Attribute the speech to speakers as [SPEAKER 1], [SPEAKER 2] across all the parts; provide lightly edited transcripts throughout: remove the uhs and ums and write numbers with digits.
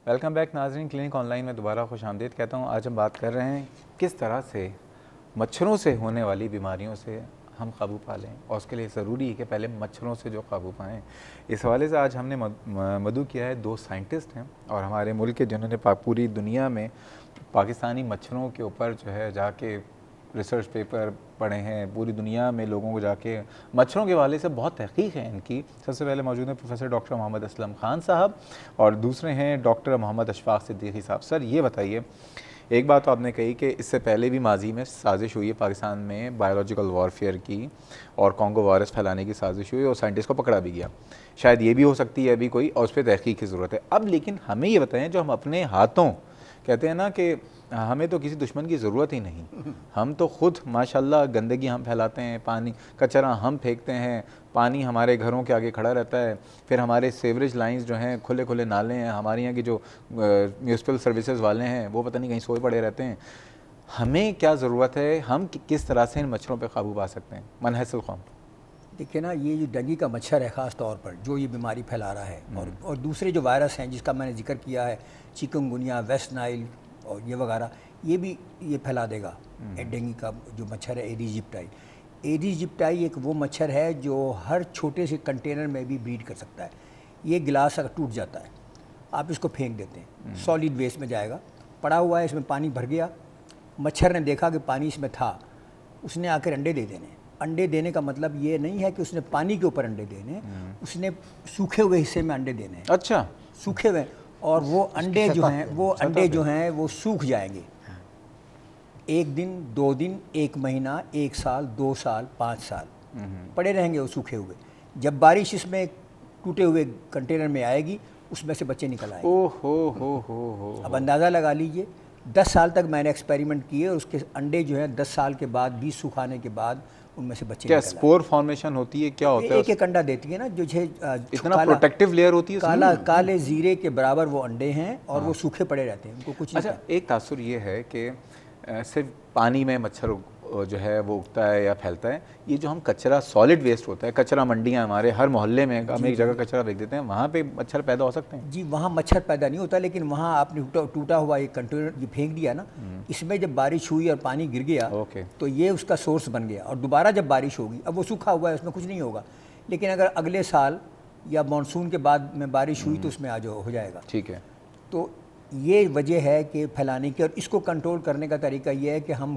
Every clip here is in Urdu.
[SPEAKER 1] ویلکم بیک ناظرین، کلینک آن لائن میں دوبارہ خوش آمدید کہتا ہوں۔ آج ہم بات کر رہے ہیں کس طرح سے مچھروں سے ہونے والی بیماریوں سے ہم قابو پا لیں، اور اس کے لیے ضروری ہے کہ پہلے مچھروں سے جو قابو پائیں۔ اس حوالے سے آج ہم نے مدعو کیا ہے، دو سائنٹسٹ ہیں اور ہمارے ملک کے، جنہوں نے پوری دنیا میں پاکستانی مچھروں کے اوپر جو ہے جا کے ریسرچ پیپر پڑھے ہیں، پوری دنیا میں لوگوں کو جا کے مچھروں کے حوالے سے بہت تحقیق ہے ان کی۔ سب سے پہلے موجود ہیں پروفیسر ڈاکٹر محمد اسلم خان صاحب، اور دوسرے ہیں ڈاکٹر محمد اشفاق صدیقی صاحب۔ سر یہ بتائیے، ایک بات تو آپ نے کہی کہ اس سے پہلے بھی ماضی میں سازش ہوئی ہے پاکستان میں بایولوجیکل وارفیئر کی، اور کانگو وائرس پھیلانے کی سازش ہوئی اور سائنٹسٹ کو پکڑا بھی گیا۔ شاید یہ بھی ہو سکتی ہے ابھی کوئی، اور اس پہ تحقیق کی ضرورت ہے اب۔ لیکن ہمیں یہ بتائیں، جو ہم اپنے ہاتھوں کہتے ہیں نا کہ ہمیں تو کسی دشمن کی ضرورت ہی نہیں، ہم تو خود ماشاءاللہ گندگی ہم پھیلاتے ہیں، پانی کچرا ہم پھینکتے ہیں، پانی ہمارے گھروں کے آگے کھڑا رہتا ہے، پھر ہمارے سیوریج لائنز جو ہیں کھلے کھلے نالے ہیں، ہمارے یہاں کی جو میونسپل سروسز والے ہیں وہ پتہ نہیں کہیں سوئے پڑے رہتے ہیں۔ ہمیں کیا ضرورت ہے، ہم کس طرح سے ان مچھروں پہ قابو پا سکتے ہیں من حیث القوم؟
[SPEAKER 2] دیکھیں نا، یہ جو ڈینگی کا مچھر ہے خاص طور پر جو یہ بیماری پھیلا رہا ہے، اور دوسرے جو وائرس ہیں جس کا میں نے ذکر کیا ہے، چکن گنیا، ویسٹ نائل اور یہ وغیرہ، یہ بھی یہ پھیلا دے گا۔ ڈینگی کا جو مچھر ہے ایڈیز ایجپٹائی، ایڈیز ایجپٹائی ایک وہ مچھر ہے جو ہر چھوٹے سے کنٹینر میں بھی بریڈ کر سکتا ہے۔ یہ گلاس اگر ٹوٹ جاتا ہے، آپ اس کو پھینک دیتے ہیں، سالڈ ویسٹ میں جائے گا، پڑا ہوا ہے، اس میں پانی بھر گیا، مچھر نے دیکھا کہ پانی اس میں تھا، اس نے آ کر انڈے دے دینے۔ انڈے دینے کا مطلب یہ نہیں ہے کہ اس نے پانی کے اوپر انڈے دینے، اس نے سوکھے ہوئے حصے میں انڈے دینے ہیں۔
[SPEAKER 1] اچھا،
[SPEAKER 2] سوکھے ہوئے، اور وہ انڈے جو ہیں وہ سوکھ جائیں گے۔ 1 دن، 2 دن، 1 مہینہ، 1 سال، 2 سال، 5 سال پڑے رہیں گے وہ سوکھے ہوئے۔ جب بارش اس میں ٹوٹے ہوئے کنٹینر میں آئے گی، اس میں سے بچے نکل آئیں گے۔ اب اندازہ لگا لیجئے، 10 سال تک میں نے ایکسپیریمنٹ کیے، اور اس کے انڈے جو ہیں 10 سال کے بعد، 20 سکھانے کے بعد ان میں سے بچے
[SPEAKER 1] کیا
[SPEAKER 2] نکل آئے۔
[SPEAKER 1] اسپور فارمیشن ہوتی ہے، کیا ہوتا ہے؟
[SPEAKER 2] ایک انڈا دیتی ہے نا، جو
[SPEAKER 1] اتنا پروٹیکٹیو لیئر ہوتی ہے،
[SPEAKER 2] کالے زیرے کے برابر وہ انڈے ہیں، اور وہ سوکھے پڑے رہتے ہیں، ان کو کچھ نہیں۔
[SPEAKER 1] اچھا، ایک تاثر یہ ہے کہ صرف پانی میں مچھر جو ہے وہ اگتا ہے یا پھیلتا ہے، یہ جو ہم کچرا سالڈ ویسٹ ہوتا ہے، کچرا منڈیاں ہمارے ہر محلے میں، ہم ایک جگہ کچرا پھینک دیتے ہیں، وہاں پہ مچھر پیدا ہو سکتے ہیں؟
[SPEAKER 2] جی، وہاں مچھر پیدا نہیں ہوتا، لیکن وہاں آپ نے ٹوٹا ہوا ایک کنٹینر پھینک دیا نا، اس میں جب بارش ہوئی اور پانی گر گیا تو یہ اس کا سورس بن گیا، اور دوبارہ جب بارش ہوگی، اب وہ سوکھا ہوا ہے، اس میں کچھ نہیں ہوگا، لیکن اگر اگلے سال یا مانسون کے بعد میں بارش ہوئی تو اس میں ہو جائے گا۔
[SPEAKER 1] ٹھیک ہے،
[SPEAKER 2] تو یہ وجہ ہے کہ پھیلانے کی، اور اس کو کنٹرول کرنے کا طریقہ یہ ہے کہ ہم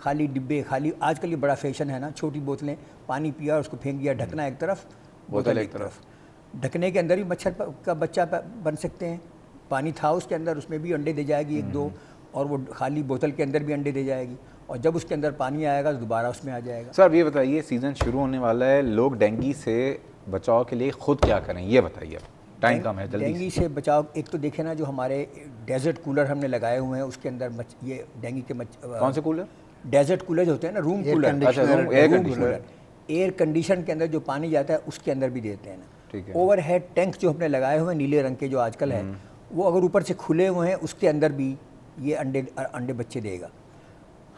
[SPEAKER 2] خالی ڈبے، آج کل یہ بڑا فیشن ہے نا، چھوٹی بوتلیں، پانی پیا اور اس کو پھینک دیا، ڈھکنا ایک طرف، بوتل ایک طرف۔ ڈھکنے کے اندر بھی مچھر کا بچہ بن سکتے ہیں، پانی تھا اس کے اندر، اس میں بھی انڈے دے جائے گی 1-2، اور وہ خالی بوتل کے اندر بھی انڈے دے جائے گی، اور جب اس کے اندر پانی آئے گا تو دوبارہ اس میں آ جائے گا۔
[SPEAKER 1] سر یہ بتائیے، سیزن شروع ہونے والا ہے، لوگ ڈینگی سے بچاؤ کے لیے خود کیا کریں، یہ بتائیے، ٹائم کم ہے، جلدی۔
[SPEAKER 2] ڈینگی سے بچاؤ، ایک تو دیکھیں نا، جو ہمارے ڈیزرٹ کولر ہم نے لگائے ہوئے ہیں، اس کے اندر یہ ڈینگی کے
[SPEAKER 1] کون سے کولر؟
[SPEAKER 2] ڈیزرٹ کولر جو ہوتے ہیں نا، روم کولر، ایئر کنڈیشن کے اندر جو پانی جاتا ہے اس کے اندر بھی دیتے ہیں نا۔ اوور ہیڈ ٹینک جو ہم نے لگائے ہوئے ہیں نیلے رنگ کے جو آج کل ہے، وہ اگر اوپر سے کھلے ہوئے ہیں، اس کے اندر بھی یہ انڈے بچے دے گا۔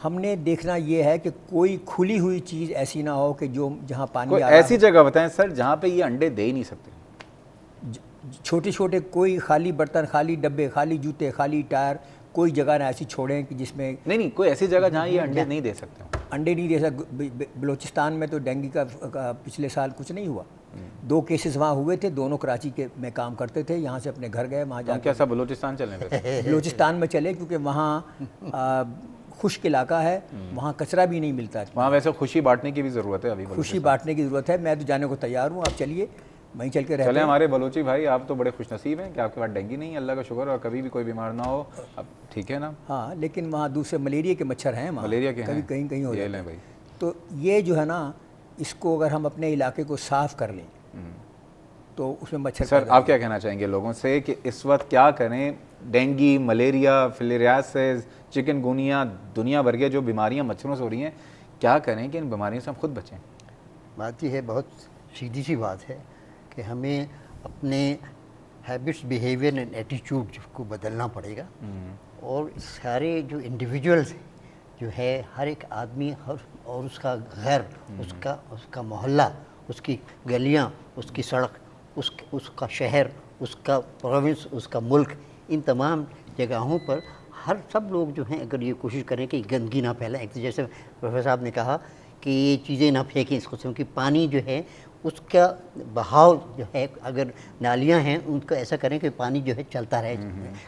[SPEAKER 2] ہم نے دیکھنا یہ ہے کہ کوئی کھلی ہوئی چیز ایسی نہ ہو کہ جہاں پانی
[SPEAKER 1] ایسی جگہ بتائیں سر جہاں پہ یہ انڈے دے ہی نہیں سکتے۔
[SPEAKER 2] چھوٹے کوئی خالی برتن، خالی ڈبے، خالی جوتے، خالی ٹائر، کوئی جگہ نہ ایسی چھوڑیں کہ جس میں
[SPEAKER 1] نہیں، کوئی ایسی جگہ جہاں یہ انڈے نہیں دے سکتے۔
[SPEAKER 2] انڈے نہیں دے سکتے۔ بلوچستان میں تو ڈینگی کا پچھلے سال کچھ نہیں ہوا، 2 کیسز وہاں ہوئے تھے، دونوں کراچی کے میں کام کرتے تھے، یہاں سے اپنے گھر گئے، وہاں جا کے
[SPEAKER 1] کیسا بلوچستان چلیں گے؟
[SPEAKER 2] بلوچستان میں چلے، کیونکہ وہاں خشک علاقہ ہے، وہاں کچرا بھی نہیں ملتا۔
[SPEAKER 1] وہاں ویسے خوشی بانٹنے کی بھی ضرورت ہے، ابھی
[SPEAKER 2] خوشی بانٹنے کی ضرورت ہے، میں تو جانے کو تیار ہوں، آپ چلیے، وہیں چل کے رہتے ہیں۔
[SPEAKER 1] چلیں ہمارے بلوچی بھائی، آپ تو بڑے خوش نصیب ہیں کہ آپ کے پاس ڈینگی نہیں، اللہ کا شکر، اور کبھی بھی کوئی بیمار نہ ہو، اب ٹھیک ہے نا؟
[SPEAKER 2] ہاں، لیکن وہاں دوسرے ملیریا کے مچھر ہیں،
[SPEAKER 1] ملیریا کے ہیں،
[SPEAKER 2] کہیں ہو جاتے
[SPEAKER 1] ہیں۔
[SPEAKER 2] تو یہ جو ہے نا، اس کو اگر ہم اپنے علاقے کو صاف کر لیں تو اس میں مچھر۔
[SPEAKER 1] سر آپ کیا کہنا چاہیں گے لوگوں سے کہ اس وقت کیا کریں؟ ڈینگی، ملیریا، فلیریاسس، چکن گونیا، دنیا بھر کے جو بیماریاں مچھروں سے ہو رہی ہیں، کیا کریں کہ ان بیماریوں سے ہم خود بچیں؟
[SPEAKER 3] بات یہ ہے، بہت سیدھی سی بات ہے کہ ہمیں اپنے ہیبٹس، بیہیویئر اینڈ ایٹیچیوڈ کو بدلنا پڑے گا، اور سارے جو انڈیویجولز ہیں، جو ہے ہر ایک آدمی اور اس کا گھر، اس کا محلہ، اس کی گلیاں، اس کی سڑک، اس کا شہر، اس کا پروونس، اس کا ملک، ان تمام جگہوں پر ہر سب لوگ جو ہیں اگر یہ کوشش کریں کہ گندگی نہ پھیلائیں، جیسے پروفیسر صاحب نے کہا کہ یہ چیزیں نہ پھینکیں اس قسم کی، پانی جو ہے اس کا بہاؤ جو ہے اگر نالیاں ہیں ان کو ایسا کریں کہ پانی جو ہے چلتا رہے،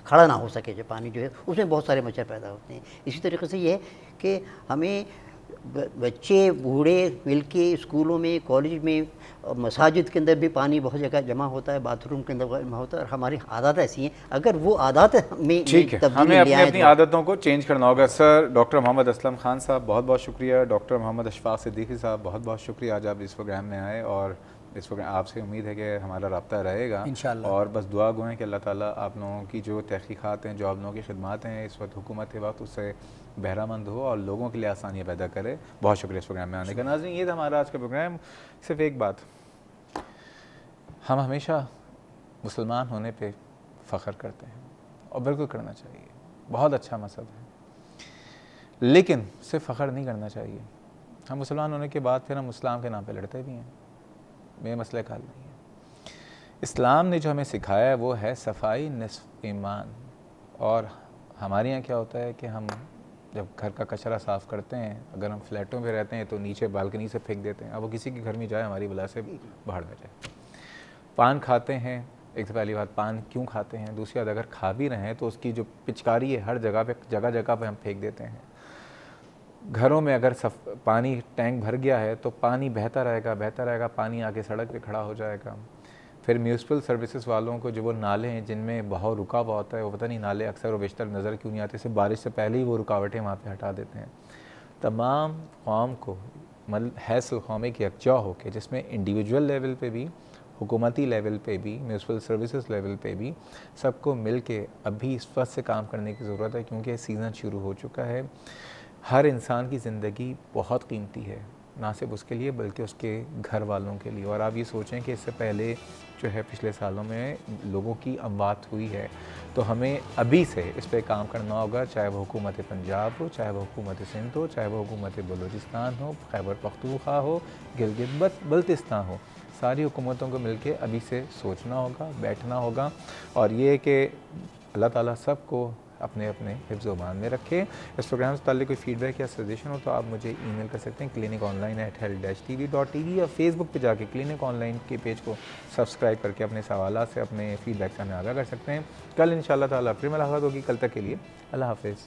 [SPEAKER 3] کھڑا نہ ہو سکے، جو پانی جو ہے اس میں بہت سارے مچھر پیدا ہوتے ہیں۔ اسی طریقے سے یہ ہے کہ ہمیں بچے بوڑھے مل کے اسکولوں میں، کالج میں، مساجد کے اندر بھی پانی بہت جگہ جمع ہوتا ہے، باتھ روم کے اندر جمع ہوتا ہے، اور ہماری عادات ایسی ہیں، اگر وہ عادات میں
[SPEAKER 1] ٹھیک ہے، ہمیں
[SPEAKER 3] تبدیلی لے آئیں
[SPEAKER 1] اپنی عادتوں کو چینج کرنا ہوگا۔ سر ڈاکٹر محمد اسلم خان صاحب بہت بہت شکریہ، ڈاکٹر محمد اشفاق صدیقی صاحب بہت بہت شکریہ، آج آپ اس پروگرام میں آئے، اور اس پروگرام آپ سے امید ہے کہ ہمارا رابطہ رہے گا
[SPEAKER 2] انشاءاللہ۔
[SPEAKER 1] اور بس دعا گو ہیں کہ اللہ تعالیٰ آپ لوگوں کی جو تحقیقات ہیں، جو آپ لوگوں کی خدمات ہیں اس وقت حکومت وقت، اس سے بہرہ مند ہو اور لوگوں کے لیے آسانیاں پیدا کرے۔ بہت شکریہ اس پروگرام میں آنے کا۔ ناظرین، یہ تھا ہمارا آج کا پروگرام۔ صرف ایک بات، ہم ہمیشہ مسلمان ہونے پہ فخر کرتے ہیں اور بالکل کرنا چاہیے، بہت اچھا مذہب ہے، لیکن صرف فخر نہیں کرنا چاہیے۔ ہم مسلمان ہونے کے بعد پھر ہم اسلام کے نام پہ لڑتے بھی ہیں، یہ مسئلہ کا حل نہیں ہے۔ اسلام نے جو ہمیں سکھایا ہے وہ ہے صفائی نصف ایمان، اور ہمارے یہاں کیا ہوتا ہے کہ ہم جب گھر کا کچرا صاف کرتے ہیں، اگر ہم فلیٹوں میں رہتے ہیں تو نیچے بالکنی سے پھینک دیتے ہیں، اب وہ کسی کے گھر میں جائے ہماری بلا سے باہر میں جائے۔ پان کھاتے ہیں، ایک تو پہلی بات پان کیوں کھاتے ہیں، دوسری بات اگر کھا بھی رہے ہیں تو اس کی جو پچکاری ہے ہر جگہ پہ جگہ جگہ پہ ہم پھینک دیتے ہیں۔ گھروں میں اگر پانی ٹینک بھر گیا ہے تو پانی بہتا رہے گا، پانی آگے سڑک پہ کھڑا ہو جائے گا۔ پھر میونسپل سروسز والوں کو جو وہ نالے ہیں جن میں بہاؤ رکا ہوا ہوتا ہے، وہ پتہ نہیں نالے اکثر و بیشتر نظر کیوں نہیں آتے، صرف بارش سے پہلے ہی وہ رکاوٹیں وہاں پہ ہٹا دیتے ہیں۔ تمام قوم کو حیث قوم ایک یکجا ہو کے، جس میں انڈیویجول لیول پہ بھی، حکومتی لیول پہ بھی، میونسپل سروسز لیول پہ بھی، سب کو مل کے ابھی اس وقت سے کام کرنے کی ضرورت ہے، کیونکہ سیزن شروع ہو چکا ہے۔ ہر انسان کی زندگی بہت قیمتی ہے، نہ صرف اس کے لیے بلکہ اس کے گھر والوں کے لیے، اور آپ یہ سوچیں کہ اس سے پہلے جو ہے پچھلے سالوں میں لوگوں کی اموات ہوئی ہے، تو ہمیں ابھی سے اس پہ کام کرنا ہوگا، چاہے وہ حکومت پنجاب ہو، چاہے وہ حکومت سندھ ہو، چاہے وہ حکومت بلوچستان ہو، خیبر پختونخوا ہو، گلگت بلتستان ہو، ساری حکومتوں کو مل کے ابھی سے سوچنا ہوگا، بیٹھنا ہوگا، اور یہ کہ اللہ تعالیٰ سب کو اپنے اپنے حفظ و امان میں رکھے۔ اس پروگرام سے تعلق کوئی فیڈ بیک یا سجیشن ہو تو آپ مجھے ای میل کر سکتے ہیں cliniconline@health-tv.tv، اور فیس بک پہ جا کے کلینک آن لائن کے پیج کو سبسکرائب کر کے اپنے سوالات سے، اپنے فیڈ بیک سے ہمیں آگاہ کر سکتے ہیں۔ کل انشاءاللہ تعالیٰ پھر ملاقات ہوگی، کل تک کے لیے اللہ حافظ۔